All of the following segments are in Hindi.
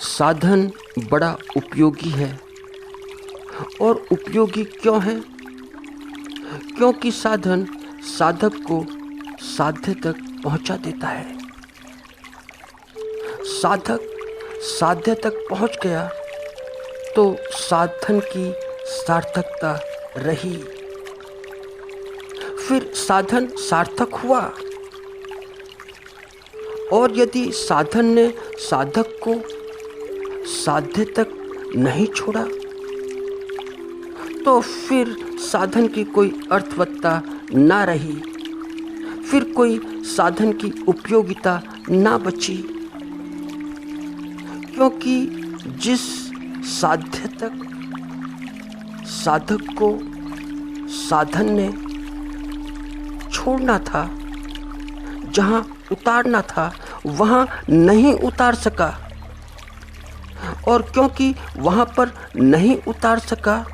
साधन बड़ा उपयोगी है। और उपयोगी क्यों है? क्योंकि साधन साधक को साध्य तक पहुंचा देता है। साधक साध्य तक पहुंच गया तो साधन की सार्थकता रही। फिर साधन सार्थक हुआ। और यदि साधन ने साधक को साध्य तक नहीं छोड़ा तो फिर साधन की कोई अर्थवत्ता ना रही, फिर कोई साधन की उपयोगिता ना बची। क्योंकि जिस साध्य तक साधक को साधन ने छोड़ना था, जहां उतारना था, वहां नहीं उतार सका। और क्योंकि वहां पर नहीं उतार सका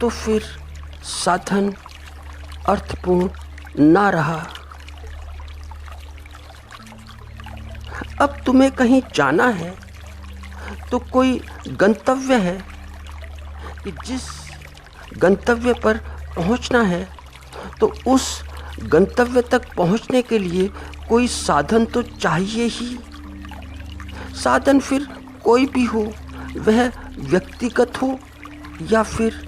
तो फिर साधन अर्थपूर्ण ना रहा। अब तुम्हें कहीं जाना है तो कोई गंतव्य है कि जिस गंतव्य पर पहुंचना है, तो उस गंतव्य तक पहुंचने के लिए कोई साधन तो चाहिए ही। साधन फिर कोई भी हो, वह व्यक्तिगत हो या फिर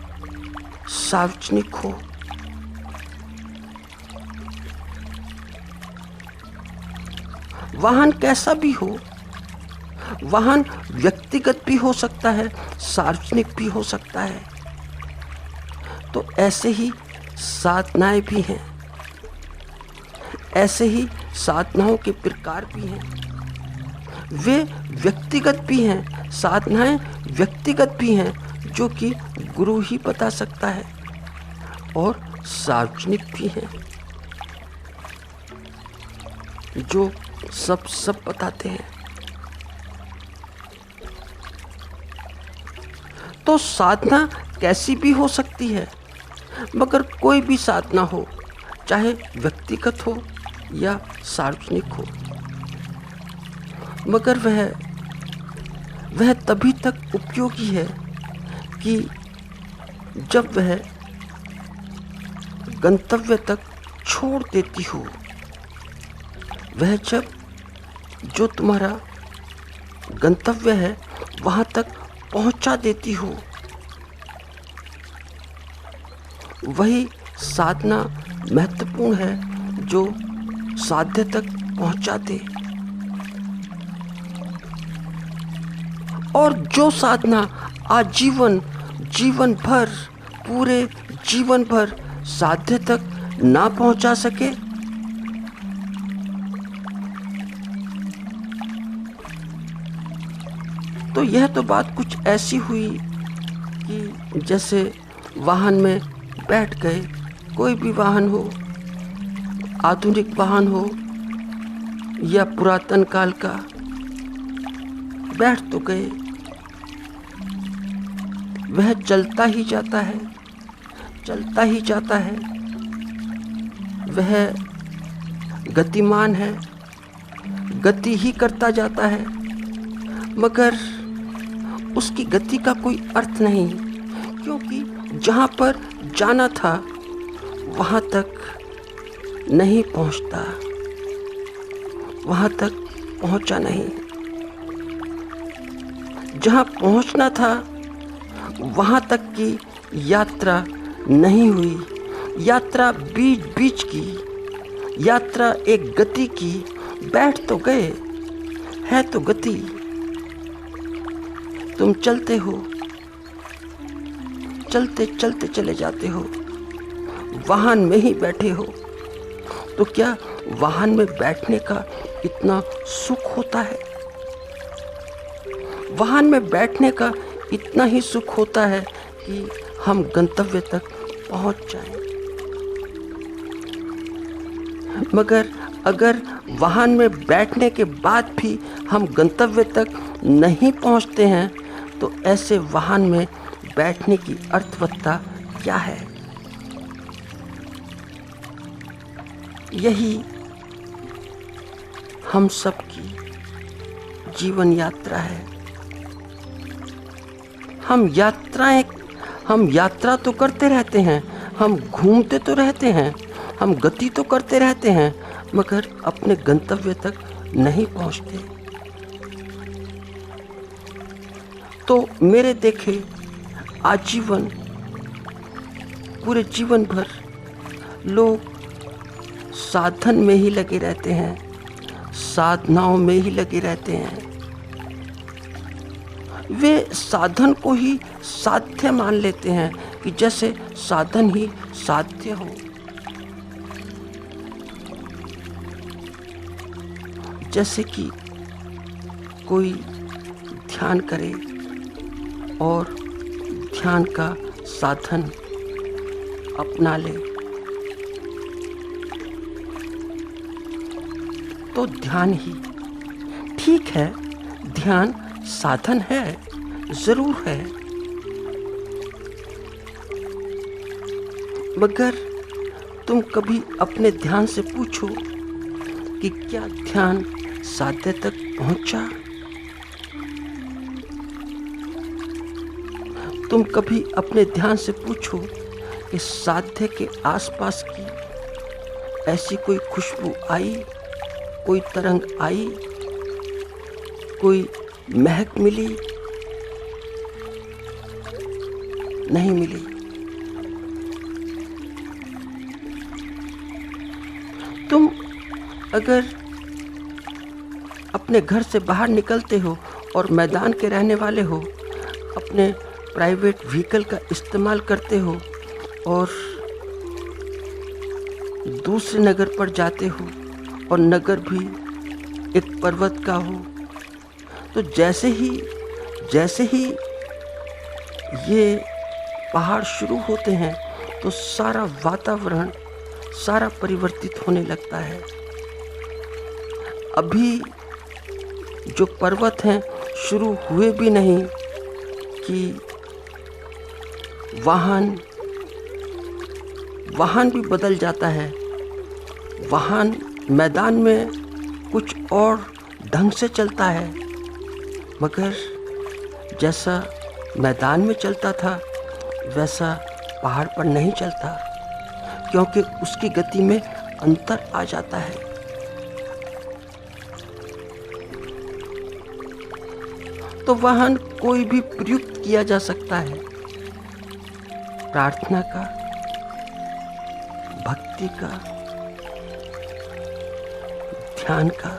सार्वजनिक हो। वाहन कैसा भी हो, वाहन व्यक्तिगत भी हो सकता है, सार्वजनिक भी हो सकता है। तो ऐसे ही साधनाएं भी हैं, ऐसे ही साधनाओं के प्रकार भी हैं। वे व्यक्तिगत भी हैं, साधनाएं व्यक्तिगत भी हैं जो कि गुरु ही बता सकता है, और सार्वजनिक भी हैं जो सब बताते हैं। तो साधना कैसी भी हो सकती है, मगर कोई भी साधना हो, चाहे व्यक्तिगत हो या सार्वजनिक हो, मगर वह तभी तक उपयोगी है कि जब वह गंतव्य तक छोड़ देती हो। वह जब जो तुम्हारा गंतव्य है वहां तक पहुंचा देती हो, वही साधना महत्वपूर्ण है जो साध्य तक पहुंचा दे। और जो साधना आजीवन, जीवन भर, पूरे जीवन भर साध्य तक ना पहुंचा सके, तो यह तो बात कुछ ऐसी हुई कि जैसे वाहन में बैठ गए, कोई भी वाहन हो, आधुनिक वाहन हो या पुरातन काल का, बैठ तो गए, वह चलता ही जाता है, चलता ही जाता है। वह गतिमान है, गति ही करता जाता है, मगर उसकी गति का कोई अर्थ नहीं, क्योंकि जहाँ पर जाना था वहाँ तक नहीं पहुँचता, वहाँ तक पहुँचा नहीं। जहाँ पहुँचना था वहाँ तक की यात्रा नहीं हुई। यात्रा बीच बीच की, यात्रा एक गति की। बैठ तो गए, है तो गति। तुम चलते हो, चलते चलते चले जाते हो, वाहन में ही बैठे हो। तो क्या वाहन में बैठने का इतना सुख होता है? वाहन में बैठने का इतना ही सुख होता है कि हम गंतव्य तक पहुंच जाएं। मगर अगर वाहन में बैठने के बाद भी हम गंतव्य तक नहीं पहुंचते हैं, तो ऐसे वाहन में बैठने की अर्थवत्ता क्या है? यही हम सब की जीवन यात्रा है। हम यात्रा तो करते रहते हैं, हम घूमते तो रहते हैं, हम गति तो करते रहते हैं, मगर अपने गंतव्य तक नहीं पहुंचते। तो मेरे देखे आजीवन, पूरे जीवन भर लोग साधन में ही लगे रहते हैं, साधनाओं में ही लगे रहते हैं। वे साधन को ही साध्य मान लेते हैं कि जैसे साधन ही साध्य हो। जैसे कि कोई ध्यान करे और ध्यान का साधन अपना ले, तो ध्यान ही ठीक है। ध्यान साधन है, जरूर है, मगर तुम कभी अपने ध्यान से पूछो कि क्या ध्यान साध्य तक पहुंचा? तुम कभी अपने ध्यान से पूछो कि साध्य के आसपास की ऐसी कोई खुशबू आई, कोई तरंग आई, कोई महक मिली? नहीं मिली। तुम अगर अपने घर से बाहर निकलते हो और मैदान के रहने वाले हो, अपने प्राइवेट व्हीकल का इस्तेमाल करते हो और दूसरे नगर पर जाते हो और नगर भी एक पर्वत का हो, तो जैसे ही ये पहाड़ शुरू होते हैं तो सारा वातावरण सारा परिवर्तित होने लगता है। अभी जो पर्वत हैं शुरू हुए भी नहीं कि वाहन भी बदल जाता है। वाहन मैदान में कुछ और ढंग से चलता है, मगर जैसा मैदान में चलता था वैसा पहाड़ पर नहीं चलता, क्योंकि उसकी गति में अंतर आ जाता है। तो वाहन कोई भी प्रयुक्त किया जा सकता है, प्रार्थना का, भक्ति का, ध्यान का।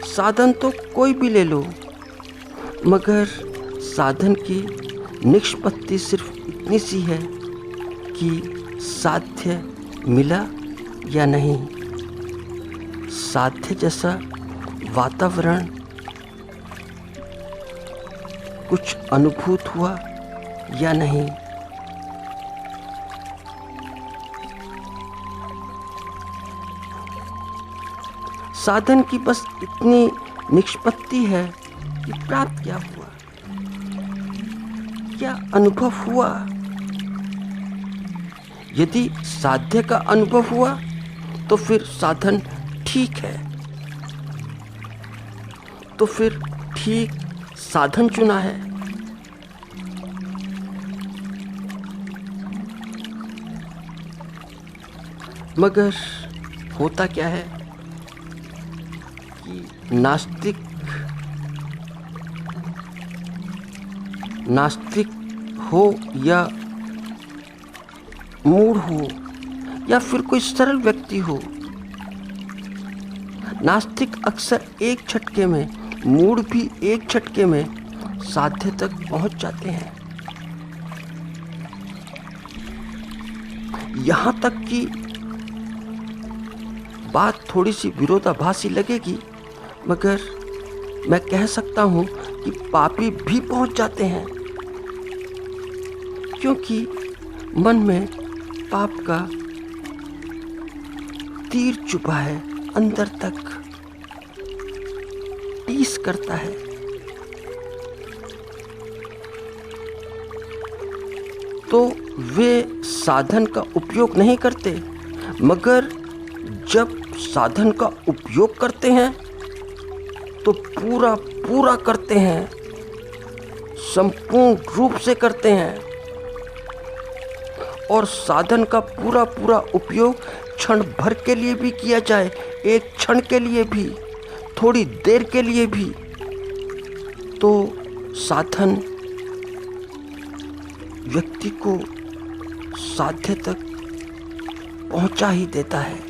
साधन तो कोई भी ले लो, मगर साधन की निष्पत्ति सिर्फ इतनी सी है कि साध्य मिला या नहीं, साध्य जैसा वातावरण कुछ अनुभूत हुआ या नहीं। साधन की बस इतनी निष्पत्ति है कि प्राप्त क्या हुआ, क्या अनुभव हुआ। यदि साध्य का अनुभव हुआ तो फिर साधन ठीक है, तो फिर ठीक साधन चुना है। मगर होता क्या है कि नास्तिक हो या मूढ़ हो या फिर कोई सरल व्यक्ति हो, नास्तिक अक्सर एक झटके में, मूढ़ भी एक झटके में साध्य तक पहुंच जाते हैं। यहां तक कि बात थोड़ी सी विरोधाभासी लगेगी, मगर मैं कह सकता हूं कि पापी भी पहुंच जाते हैं, क्योंकि मन में पाप का तीर चुभा है, अंदर तक टीस करता है। तो वे साधन का उपयोग नहीं करते, मगर जब साधन का उपयोग करते हैं तो पूरा पूरा करते हैं, संपूर्ण रूप से करते हैं। और साधन का पूरा पूरा उपयोग क्षण भर के लिए भी किया जाए, एक क्षण के लिए भी, थोड़ी देर के लिए भी, तो साधन व्यक्ति को साध्य तक पहुंचा ही देता है।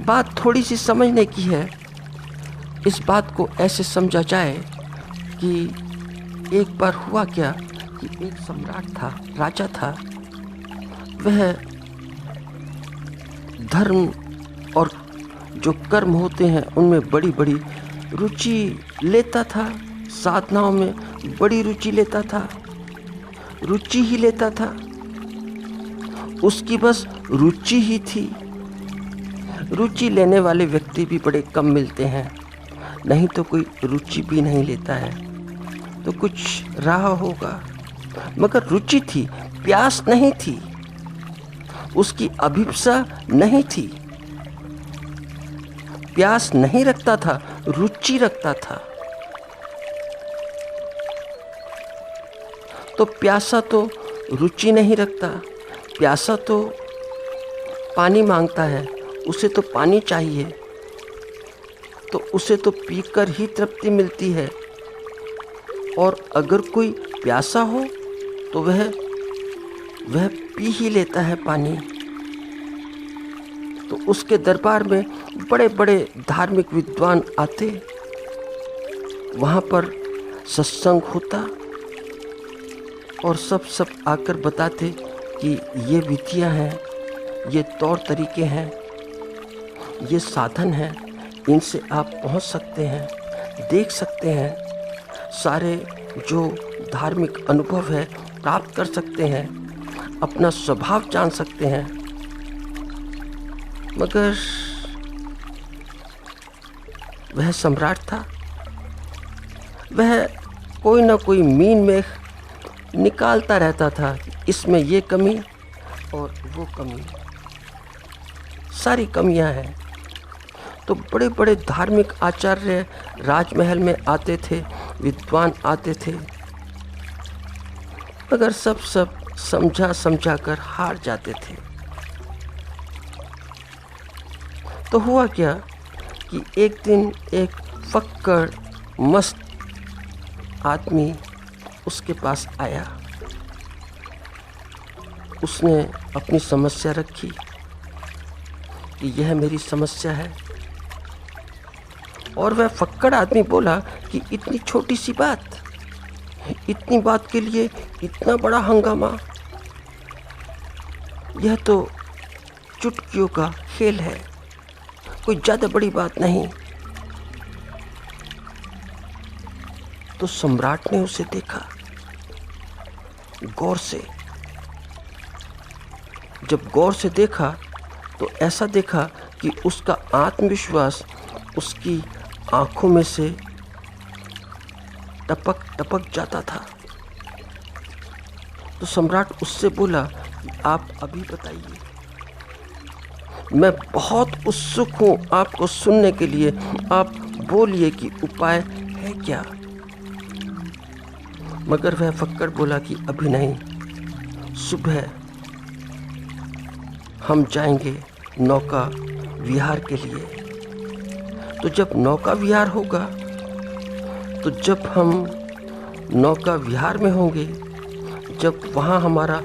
बात थोड़ी सी समझने की है। इस बात को ऐसे समझा जाए कि एक बार हुआ क्या कि एक सम्राट था, राजा था। वह धर्म और जो कर्म होते हैं उनमें बड़ी बड़ी रुचि लेता था, साधनाओं में बड़ी रुचि लेता था, रुचि ही लेता था। उसकी बस रुचि ही थी। रुचि लेने वाले व्यक्ति भी बड़े कम मिलते हैं, नहीं तो कोई रुचि भी नहीं लेता है, तो कुछ रहा होगा। मगर रुचि थी, प्यास नहीं थी, उसकी अभिप्सा नहीं थी। प्यास नहीं रखता था, रुचि रखता था। तो प्यासा तो रुचि नहीं रखता, प्यासा तो पानी मांगता है, उसे तो पानी चाहिए, तो उसे तो पीकर ही तृप्ति मिलती है। और अगर कोई प्यासा हो तो वह पी ही लेता है पानी। तो उसके दरबार में बड़े बड़े धार्मिक विद्वान आते, वहाँ पर सत्संग होता और सब आकर बताते कि ये विधियाँ हैं, ये तौर तरीके हैं, ये साधन हैं, इनसे आप पहुंच सकते हैं, देख सकते हैं, सारे जो धार्मिक अनुभव है प्राप्त कर सकते हैं, अपना स्वभाव जान सकते हैं। मगर वह सम्राट था, वह कोई ना कोई मीन में निकालता रहता था, इसमें ये कमी और वो कमी, सारी कमियां हैं। तो बड़े बड़े धार्मिक आचार्य राजमहल में आते थे, विद्वान आते थे, मगर सब समझा कर हार जाते थे। तो हुआ क्या कि एक दिन एक फक्कड़ मस्त आदमी उसके पास आया। उसने अपनी समस्या रखी कि यह मेरी समस्या है। और वह फक्कड़ आदमी बोला कि इतनी छोटी सी बात, इतनी बात के लिए इतना बड़ा हंगामा, यह तो चुटकियों का खेल है, कोई ज़्यादा बड़ी बात नहीं। तो सम्राट ने उसे देखा गौर से। जब गौर से देखा तो ऐसा देखा कि उसका आत्मविश्वास उसकी आंखों में से टपक टपक जाता था। तो सम्राट उससे बोला कि आप अभी बताइए, मैं बहुत उत्सुक हूँ आपको सुनने के लिए, आप बोलिए कि उपाय है क्या। मगर वह फक्कड़ बोला कि अभी नहीं, सुबह हम जाएंगे नौका विहार के लिए। तो जब नौका विहार होगा, तो जब हम नौका विहार में होंगे, जब वहाँ हमारा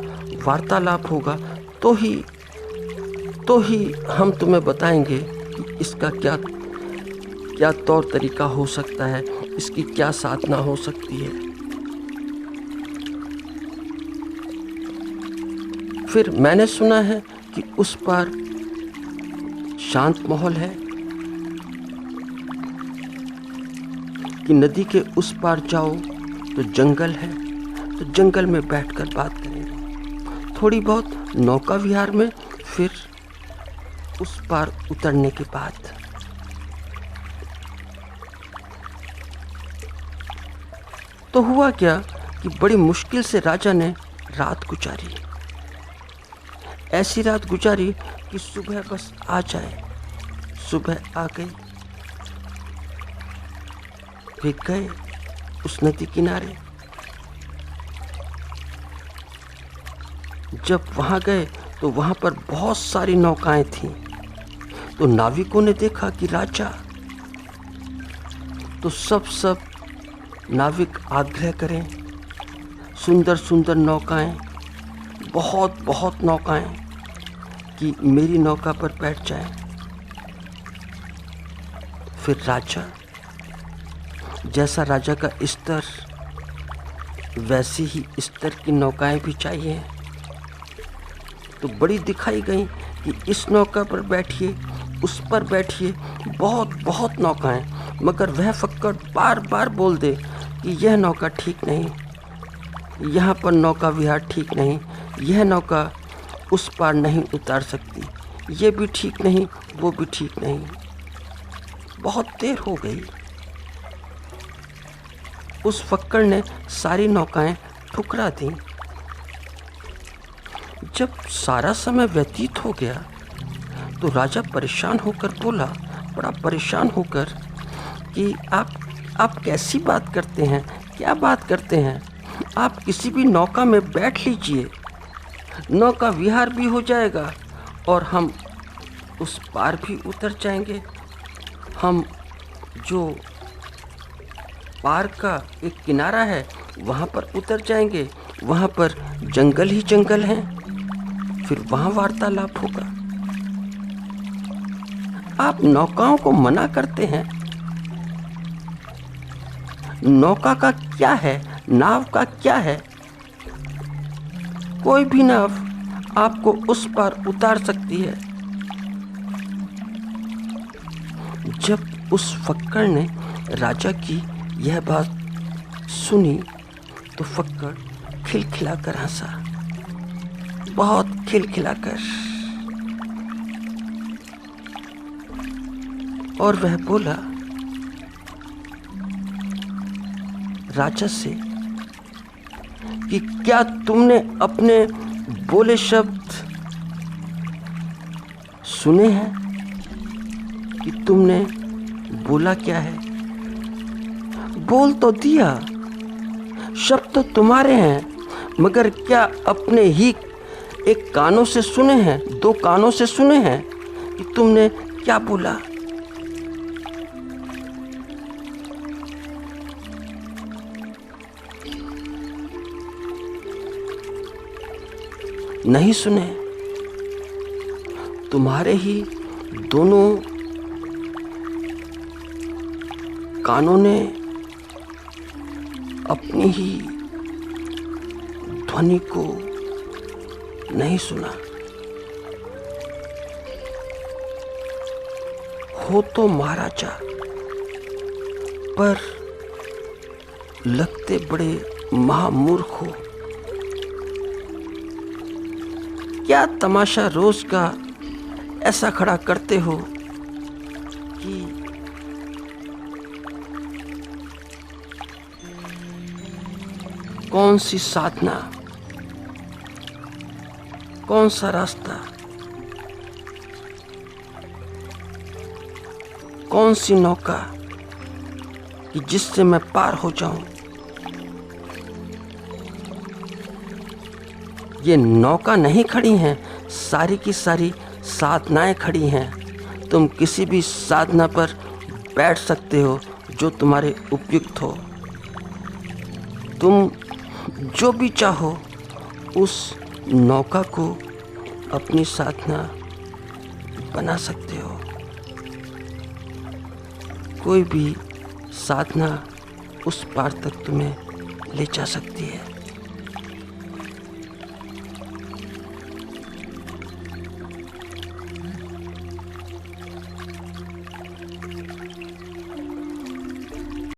वार्तालाप होगा, तो ही हम तुम्हें बताएंगे कि इसका क्या तौर तरीका हो सकता है, इसकी क्या साधना हो सकती है। फिर मैंने सुना है कि उस पार शांत माहौल है, कि नदी के उस पार जाओ तो जंगल है, तो जंगल में बैठकर बात करेंगे थोड़ी बहुत नौका विहार में, फिर उस पार उतरने के बाद। तो हुआ क्या कि बड़ी मुश्किल से राजा ने रात गुजारी। ऐसी रात गुजारी कि सुबह बस आ जाए। सुबह आ गई। वे गए उस नदी किनारे। जब वहां गए तो वहां पर बहुत सारी नौकाएं थीं। तो नाविकों ने देखा कि राजा, तो सब नाविक आग्रह करें, सुंदर सुंदर नौकाएं, बहुत नौकाएं, कि मेरी नौका पर बैठ जाएं। फिर राजा, जैसा राजा का स्तर, वैसी ही स्तर की नौकाएं भी चाहिए। तो बड़ी दिखाई गई कि इस नौका पर बैठिए, उस पर बैठिए, बहुत नौकाएं। मगर वह फक्कड़ बार बार बोल दे कि यह नौका ठीक नहीं, यहाँ पर नौका विहार ठीक नहीं, यह नौका उस पार नहीं उतार सकती, ये भी ठीक नहीं, वो भी ठीक नहीं। बहुत देर हो गई। उस फक्कड़ ने सारी नौकाएं ठुकरा दी। जब सारा समय व्यतीत हो गया तो राजा परेशान होकर बोला, बड़ा परेशान होकर, कि आप कैसी बात करते हैं, क्या बात करते हैं? आप किसी भी नौका में बैठ लीजिए, नौका विहार भी हो जाएगा और हम उस पार भी उतर जाएंगे। हम जो पार का एक किनारा है वहाँ पर उतर जाएंगे, वहाँ पर जंगल ही जंगल हैं, फिर वहाँ वार्तालाप होगा। आप नौकाओं को मना करते हैं। नौका का क्या है, नाव का क्या है? कोई भी नाव आपको उस पार उतार सकती है। जब उस फक्कड़ ने राजा की यह बात सुनी तो फक्कड़ खिलखिलाकर हंसा, बहुत खिलखिलाकर, और वह बोला राजा से कि क्या तुमने अपने बोले शब्द सुने हैं? कि तुमने बोला क्या है? बोल तो दिया, शब्द तो तुम्हारे हैं, मगर क्या अपने ही एक कानों से सुने हैं, दो कानों से सुने हैं कि तुमने क्या बोला? नहीं सुने। तुम्हारे ही दोनों कानों ने अपनी ही ध्वनि को नहीं सुना। हो तो महाराजा, पर लगते बड़े महामूर्ख हो। क्या तमाशा रोज का ऐसा खड़ा करते हो कि कौन सी साधना, कौन सा रास्ता, कौन सी नौका कि जिससे मैं पार हो जाऊं? ये नौका नहीं खड़ी हैं, सारी की सारी साधनाएं खड़ी हैं। तुम किसी भी साधना पर बैठ सकते हो जो तुम्हारे उपयुक्त हो। तुम जो भी चाहो उस नौका को अपनी साधना बना सकते हो। कोई भी साधना उस पार तक तुम्हें ले जा सकती है।